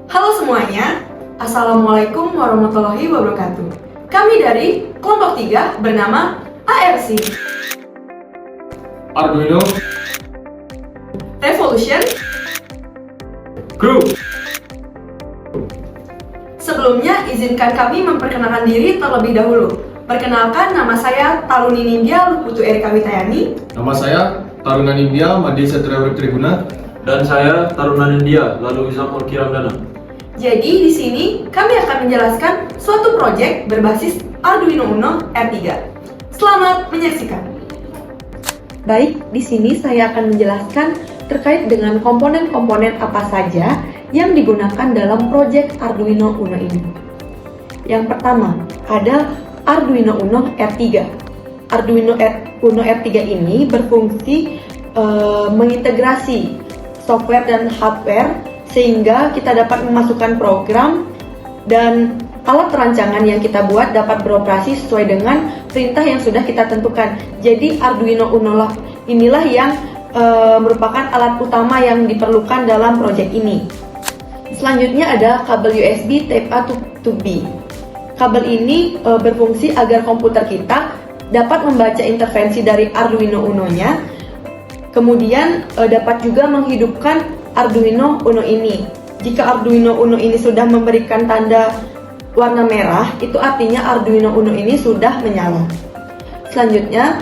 Halo semuanya, Assalamualaikum warahmatullahi wabarakatuh. Kami dari kelompok 3 bernama ARC Arduino Revolution. Group. Sebelumnya, izinkan kami memperkenalkan diri terlebih dahulu. Perkenalkan, nama saya Taluni Nindya Luputu Erika Witayani. Nama saya Taruna Nindya Madi Satria Urip Triguna. Dan saya Taruna Nindya lalu bisa Kiramdana. Jadi di sini kami akan menjelaskan suatu proyek berbasis Arduino Uno R3. Selamat menyaksikan. Baik, di sini saya akan menjelaskan terkait dengan komponen-komponen apa saja yang digunakan dalam proyek Arduino Uno ini. Yang pertama, ada Arduino Uno R3. Arduino Uno R3 ini berfungsi mengintegrasi software dan hardware sehingga kita dapat memasukkan program dan alat rancangan yang kita buat dapat beroperasi sesuai dengan perintah yang sudah kita tentukan. Jadi Arduino Uno inilah yang merupakan alat utama yang diperlukan dalam proyek ini. Selanjutnya ada kabel USB Type A to B. Kabel ini berfungsi agar komputer kita dapat membaca intervensi dari Arduino Uno-nya, kemudian dapat juga menghidupkan Arduino Uno ini. Jika Arduino Uno ini sudah memberikan tanda warna merah, itu artinya Arduino Uno ini sudah menyala. Selanjutnya,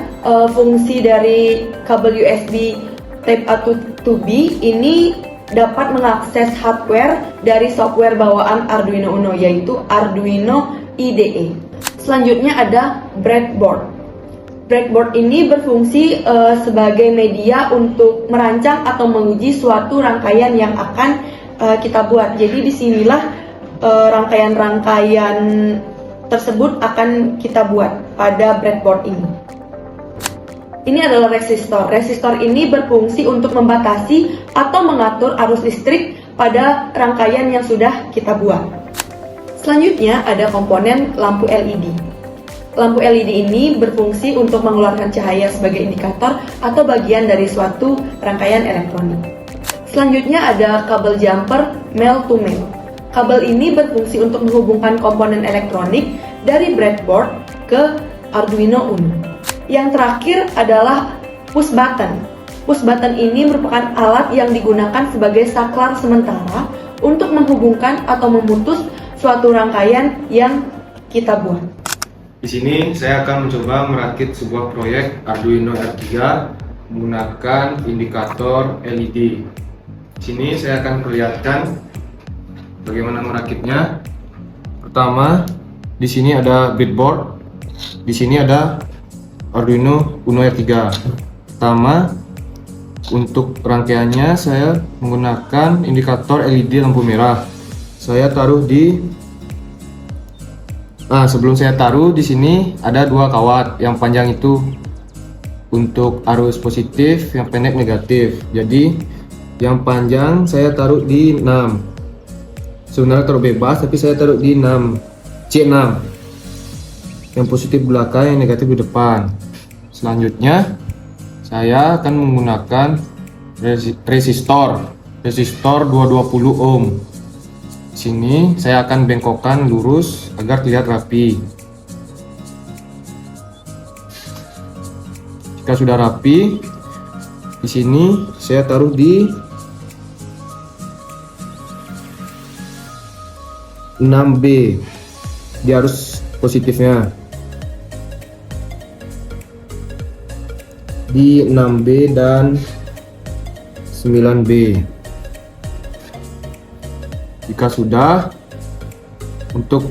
fungsi dari kabel USB Type A to B ini dapat mengakses hardware dari software bawaan Arduino Uno, yaitu Arduino IDE. Selanjutnya ada breadboard. Breadboard ini berfungsi sebagai media untuk merancang atau menguji suatu rangkaian yang akan kita buat. Jadi disinilah rangkaian-rangkaian tersebut akan kita buat pada breadboard ini. Ini adalah resistor. Resistor ini berfungsi untuk membatasi atau mengatur arus listrik pada rangkaian yang sudah kita buat. Selanjutnya ada komponen lampu LED. Lampu LED ini berfungsi untuk mengeluarkan cahaya sebagai indikator atau bagian dari suatu rangkaian elektronik. Selanjutnya ada kabel jumper male to male. Kabel ini berfungsi untuk menghubungkan komponen elektronik dari breadboard ke Arduino Uno. Yang terakhir adalah push button. Push button ini merupakan alat yang digunakan sebagai saklar sementara untuk menghubungkan atau memutus suatu rangkaian yang kita buat. Di sini saya akan mencoba merakit sebuah proyek Arduino R3 menggunakan indikator LED. Di sini saya akan perlihatkan bagaimana merakitnya. Pertama, di sini ada breadboard. Di sini ada Arduino Uno R3. Pertama, untuk rangkaiannya saya menggunakan indikator LED lampu merah. Saya taruh di sebelum saya taruh di sini ada dua kawat. Yang panjang itu untuk arus positif, yang pendek negatif. Jadi yang panjang saya taruh di 6. Sebenarnya taruh bebas, tapi saya taruh di 6 C6. Yang positif belakang, yang negatif di depan. Selanjutnya saya akan menggunakan resistor 220 ohm. Sini saya akan bengkokkan lurus agar terlihat rapi. Jika sudah rapi, di sini saya taruh di 6B di arus positifnya. Di 6B dan 9B. Jika sudah, untuk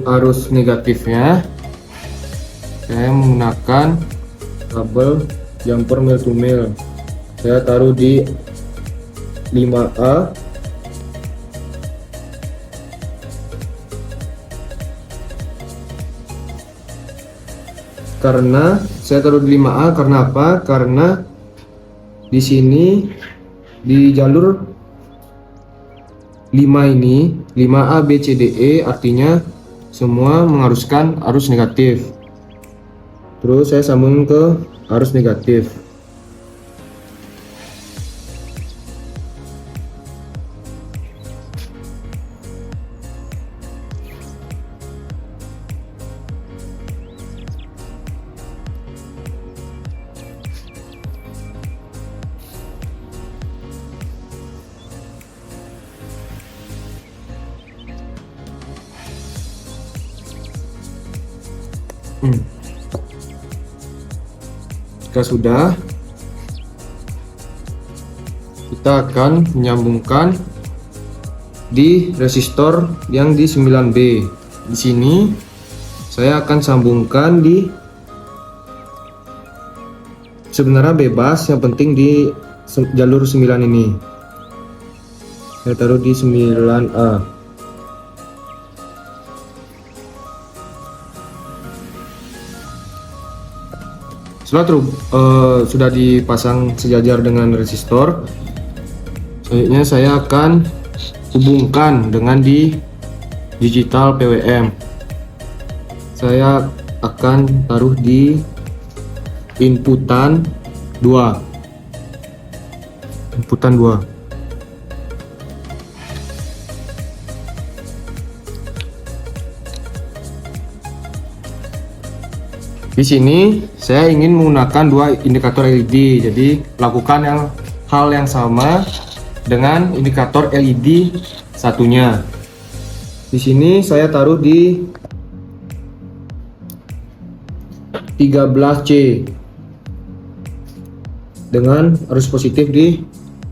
arus negatifnya saya menggunakan kabel jumper male to male. Saya taruh di 5A. Karena saya taruh di 5A karena apa? Karena di sini di jalur 5 ini 5A B C D E artinya semua mengharuskan arus negatif. Terus saya sambungin ke arus negatif. Jika sudah, kita akan menyambungkan di resistor yang di 9B. Di sini saya akan sambungkan di, sebenarnya bebas, yang penting di jalur 9 ini. Saya taruh di 9A. Setelah sudah dipasang sejajar dengan resistor, selanjutnya saya akan hubungkan dengan di digital PWM. Saya akan taruh di inputan 2. Di sini saya ingin menggunakan 2 indikator LED, jadi lakukan hal yang sama dengan indikator LED satunya. Di sini saya taruh di 13C dengan arus positif di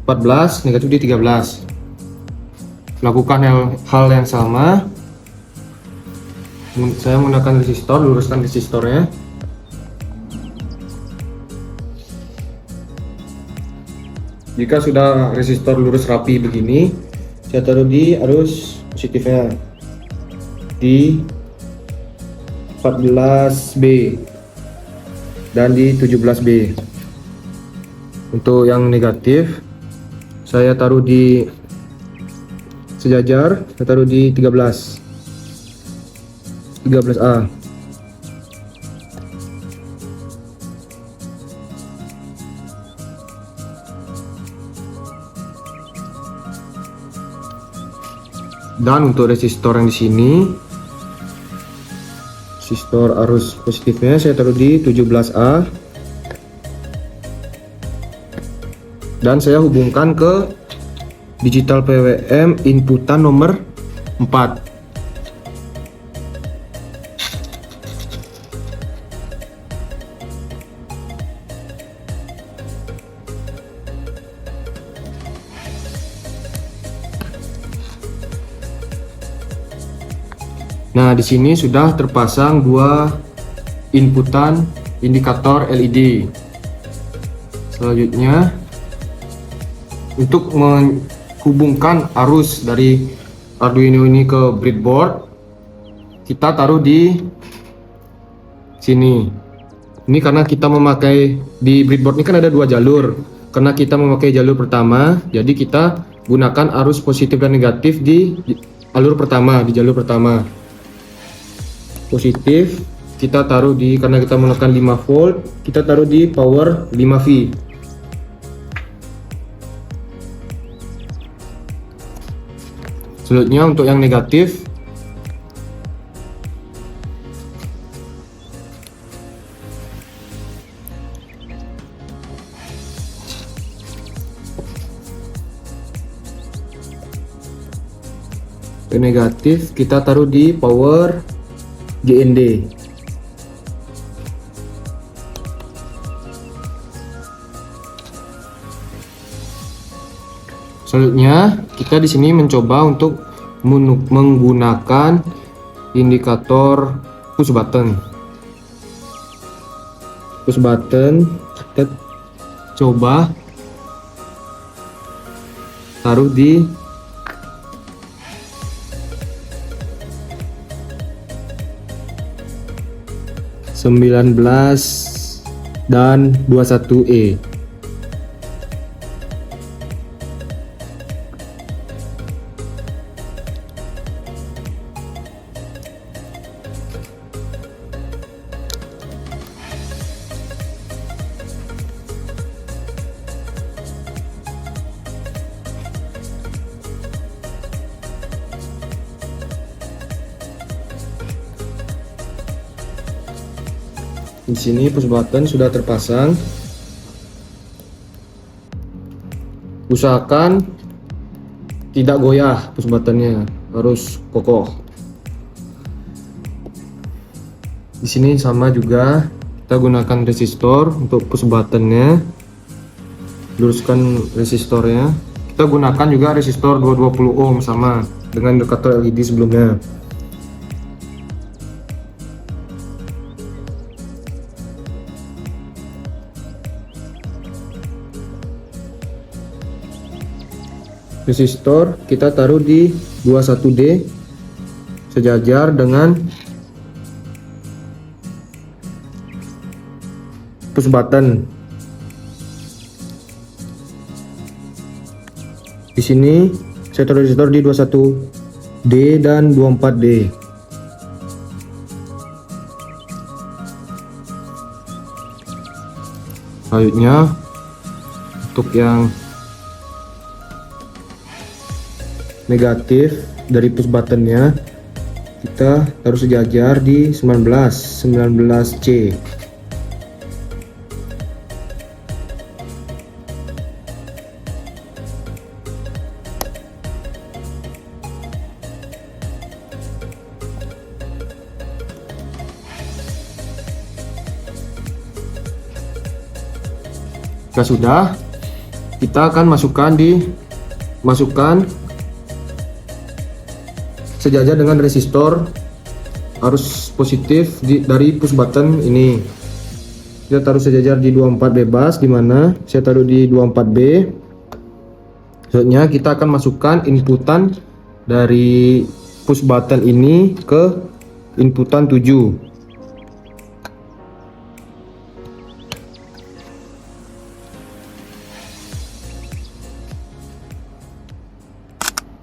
14, negatif di 13. Lakukan hal yang sama. Saya menggunakan resistor, luruskan resistornya. Jika sudah resistor lurus rapi begini, saya taruh di arus positifnya di 14B dan di 17B. Untuk yang negatif, saya taruh di sejajar, saya taruh di 13A. Dan untuk resistor yang di sini, resistor arus positifnya saya taruh di 17A. Dan saya hubungkan ke digital PWM inputan nomor 4. Nah, di sini sudah terpasang 2 inputan indikator LED. Selanjutnya, untuk menghubungkan arus dari Arduino ini ke breadboard, kita taruh di sini. Ini karena kita memakai di breadboard ini kan ada 2 jalur. Karena kita memakai jalur pertama, jadi kita gunakan arus positif dan negatif di jalur pertama. Positif kita taruh di, karena kita menggunakan 5 volt, kita taruh di power 5V. Selanjutnya untuk yang negatif, kita taruh di power GND. Selanjutnya kita di sini mencoba untuk menggunakan indikator push button. Kita coba taruh di 19 dan 21E. Di sini push button sudah terpasang. Usahakan tidak goyah, push buttonnya harus kokoh. Di sini sama juga, kita gunakan resistor untuk push buttonnya. Luruskan resistornya. Kita gunakan juga resistor 220 ohm sama dengan indikator LED sebelumnya. Resistor kita taruh di 21D sejajar dengan push button. Di sini saya taruh resistor di 21D dan 24D. Selanjutnya untuk yang negatif dari push buttonnya kita taruh sejajar di 19C. Jika sudah, kita akan masukkan sejajar dengan resistor arus positif dari push button ini. Kita taruh sejajar di 24 bebas, di mana saya taruh di 24B. Selanjutnya kita akan masukkan inputan dari push button ini ke inputan 7.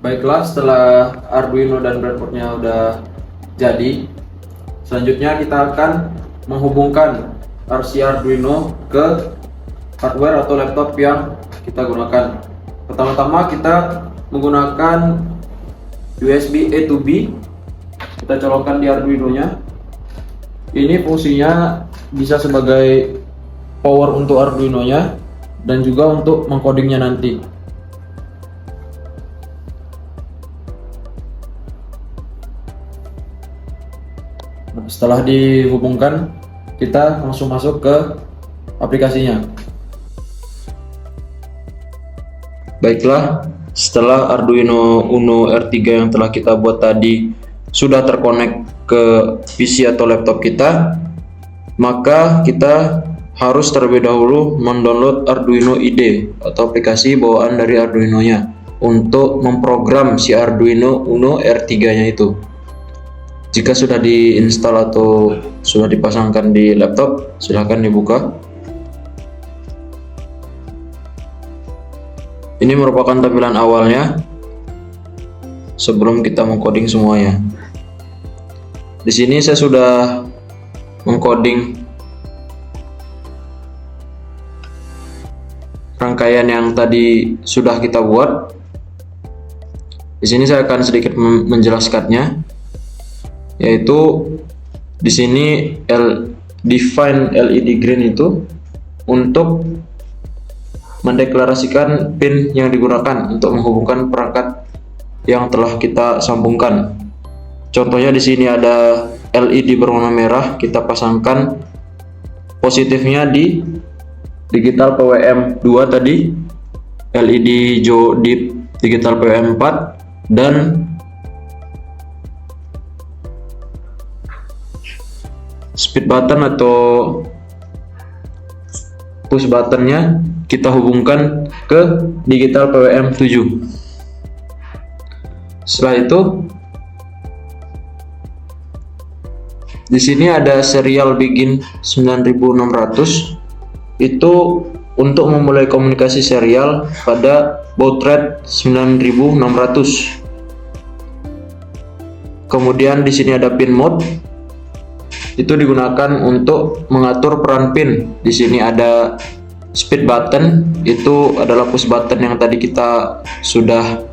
Baiklah, setelah Arduino dan breadboardnya udah jadi, selanjutnya kita akan menghubungkan RC Arduino ke hardware atau laptop yang kita gunakan. Pertama-tama kita menggunakan USB A to B. Kita colokkan di Arduino-nya. Ini fungsinya bisa sebagai power untuk Arduino-nya dan juga untuk mengcodingnya nanti. Setelah dihubungkan, kita langsung masuk ke aplikasinya. Baiklah, setelah Arduino Uno R3 yang telah kita buat tadi sudah terkonek ke PC atau laptop kita, maka kita harus terlebih dahulu mendownload Arduino IDE atau aplikasi bawaan dari Arduino-nya untuk memprogram si Arduino Uno R3-nya itu. Jika sudah diinstal atau sudah dipasangkan di laptop, silahkan dibuka. Ini merupakan tampilan awalnya sebelum kita mengcoding semuanya. Di sini saya sudah mengcoding rangkaian yang tadi sudah kita buat. Di sini saya akan sedikit menjelaskannya. Yaitu di sini define LED green itu untuk mendeklarasikan pin yang digunakan untuk menghubungkan perangkat yang telah kita sambungkan. Contohnya di sini ada LED berwarna merah, kita pasangkan positifnya di digital PWM 2 tadi, LED hijau di digital PWM 4, dan speed button atau push buttonnya kita hubungkan ke digital PWM 7. Setelah itu di sini ada serial begin 9600, itu untuk memulai komunikasi serial pada baud rate 9600. Kemudian di sini ada pin mode, itu digunakan untuk mengatur peran pin. Di sini ada speed button, itu adalah push button yang tadi kita sudah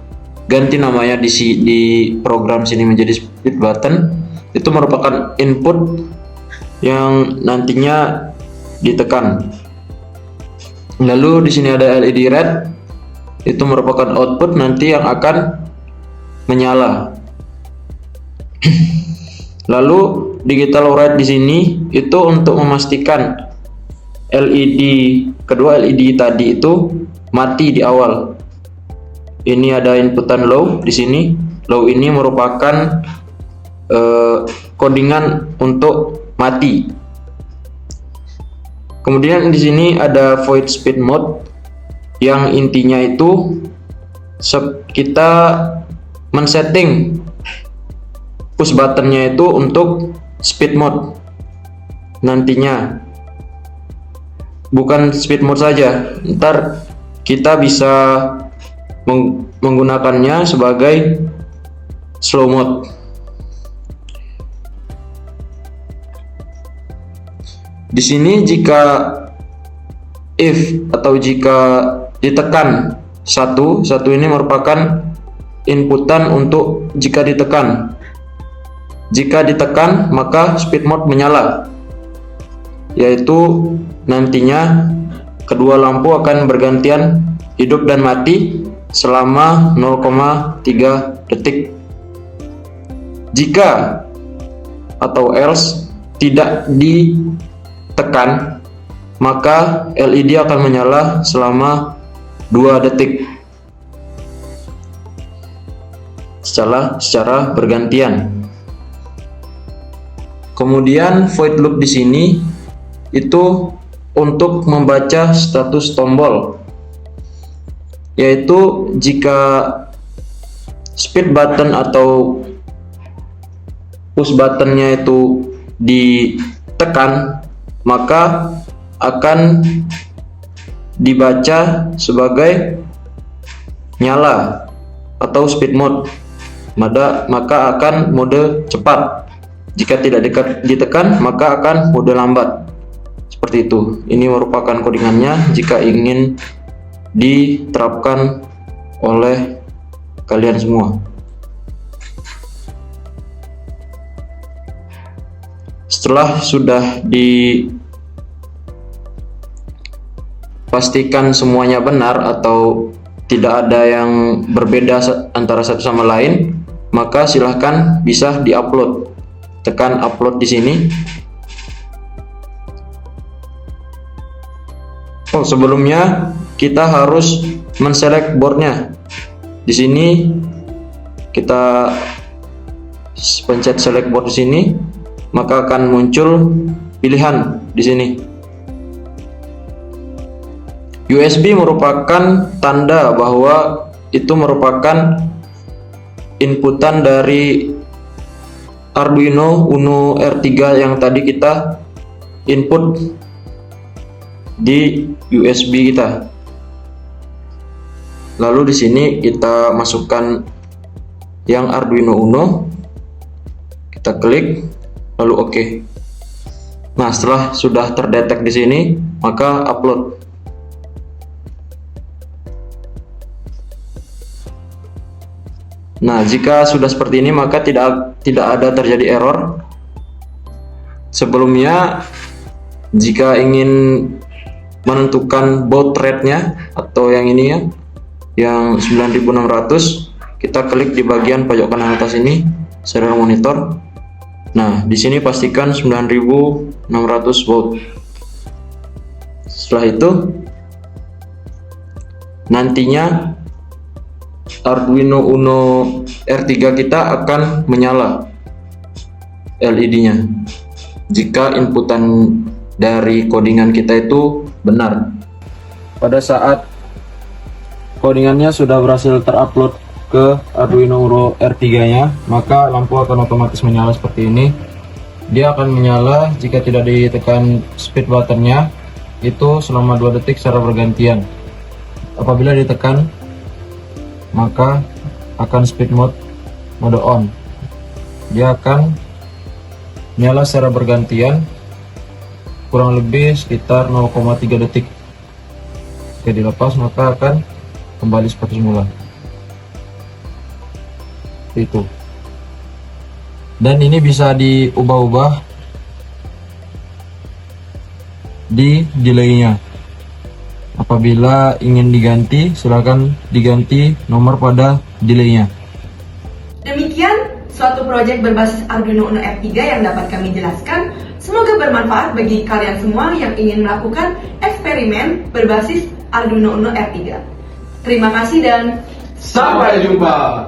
ganti namanya di program sini menjadi speed button. Itu merupakan input yang nantinya ditekan. Lalu di sini ada LED red, itu merupakan output nanti yang akan menyala. Lalu digital override di sini itu untuk memastikan kedua LED tadi itu mati di awal. Ini ada inputan low di sini. Low ini merupakan codingan untuk mati. Kemudian di sini ada void speed mode yang intinya itu kita men-setting push buttonnya itu untuk speed mode nantinya, bukan speed mode saja, ntar kita bisa menggunakannya sebagai slow mode. Di sini jika ditekan satu ini merupakan inputan untuk jika ditekan. Jika ditekan maka speed mode menyala, yaitu nantinya kedua lampu akan bergantian hidup dan mati selama 0,3 detik. Jika atau else tidak ditekan, maka LED akan menyala selama 2 detik secara bergantian. Kemudian void loop di sini itu untuk membaca status tombol, yaitu jika speed button atau push buttonnya itu ditekan, maka akan dibaca sebagai nyala atau speed mode, maka akan mode cepat. Jika tidak ditekan maka akan mode lambat. Seperti itu. Ini merupakan codingannya jika ingin diterapkan oleh kalian semua. Setelah sudah dipastikan semuanya benar atau tidak ada yang berbeda antara satu sama lain, maka silahkan bisa diupload. Tekan upload di sini. Sebelumnya kita harus men-select boardnya. Di sini kita pencet select board di sini, maka akan muncul pilihan di sini. USB merupakan tanda bahwa itu merupakan inputan dari Arduino Uno R3 yang tadi kita input di USB kita. Lalu di sini kita masukkan yang Arduino Uno, kita klik, lalu oke. Nah, setelah sudah terdetek di sini, maka upload. Nah, jika sudah seperti ini maka tidak ada terjadi error. Sebelumnya, jika ingin menentukan baud rate-nya atau yang ini ya, yang 9600, kita klik di bagian pojok kanan atas ini, serial monitor. Nah, di sini pastikan 9600 baud. Setelah itu, nantinya Arduino Uno R3 kita akan menyala LED-nya jika inputan dari codingan kita itu benar. Pada saat codingannya sudah berhasil terupload ke Arduino Uno R3-nya, maka lampu akan otomatis menyala seperti ini. Dia akan menyala jika tidak ditekan speed buttonnya itu selama 2 detik secara bergantian. Apabila ditekan, maka akan speed mode on. Dia akan nyala secara bergantian kurang lebih sekitar 0,3 detik. Jika dilepas maka akan kembali seperti semula. Itu. Dan ini bisa diubah-ubah di delay-nya. Apabila ingin diganti, silakan diganti nomor pada delay-nya. Demikian suatu proyek berbasis Arduino Uno R3 yang dapat kami jelaskan. Semoga bermanfaat bagi kalian semua yang ingin melakukan eksperimen berbasis Arduino Uno R3. Terima kasih dan Sampai jumpa.